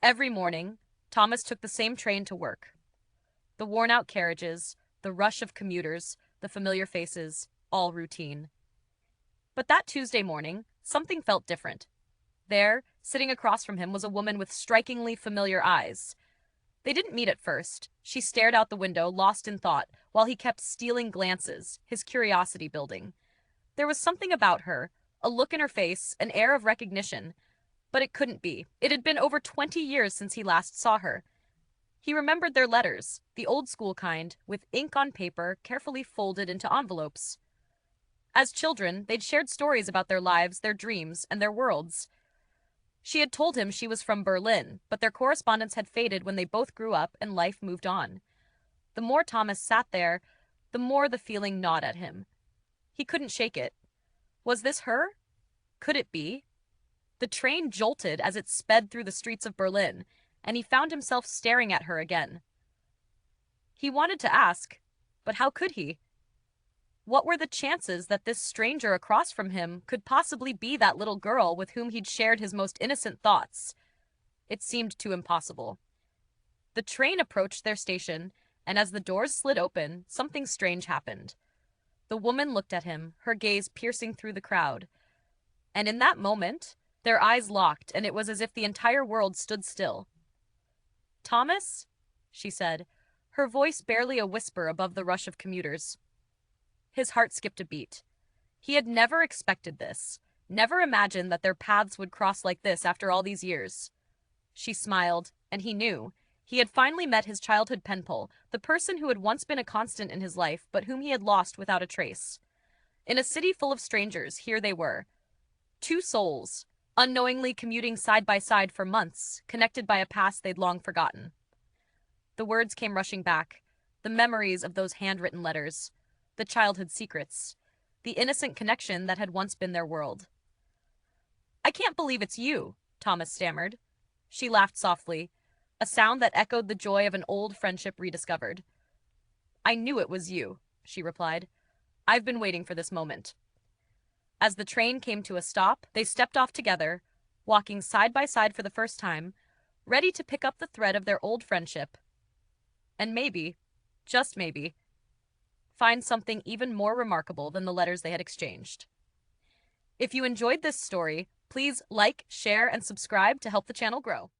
Every morning, Thomas took the same train to work. The worn-out carriages, the rush of commuters, the familiar faces, all routine. But that Tuesday morning, something felt different. There, sitting across from him, was a woman with strikingly familiar eyes. They didn't meet at first. She stared out the window, lost in thought, while he kept stealing glances, his curiosity building. There was something about her, a look in her face, an air of recognition. But it couldn't be. It had been over 20 years since he last saw her. He remembered their letters, the old school kind, with ink on paper carefully folded into envelopes. As children, they'd shared stories about their lives, their dreams, and their worlds. She had told him she was from Berlin, but their correspondence had faded when they both grew up and life moved on. The more Thomas sat there, the more the feeling gnawed at him. He couldn't shake it. Was this her? Could it be? The train jolted as it sped through the streets of Berlin, and he found himself staring at her again. He wanted to ask, but how could he? What were the chances that this stranger across from him could possibly be that little girl with whom he'd shared his most innocent thoughts? It seemed too impossible. The train approached their station, and as the doors slid open, something strange happened. The woman looked at him, her gaze piercing through the crowd. And in that moment, their eyes locked, and it was as if the entire world stood still. "Thomas?" she said, her voice barely a whisper above the rush of commuters. His heart skipped a beat. He had never expected this, never imagined that their paths would cross like this after all these years. She smiled, and he knew. He had finally met his childhood penpal, the person who had once been a constant in his life, but whom he had lost without a trace. In a city full of strangers, here they were. Two souls, unknowingly commuting side by side for months, connected by a past they'd long forgotten. The words came rushing back, the memories of those handwritten letters, the childhood secrets, the innocent connection that had once been their world. "I can't believe it's you," Thomas stammered. She laughed softly, a sound that echoed the joy of an old friendship rediscovered. "I knew it was you," she replied. "I've been waiting for this moment." As the train came to a stop, they stepped off together, walking side by side for the first time, ready to pick up the thread of their old friendship. And maybe, just maybe, find something even more remarkable than the letters they had exchanged. If you enjoyed this story, please like, share, and subscribe to help the channel grow.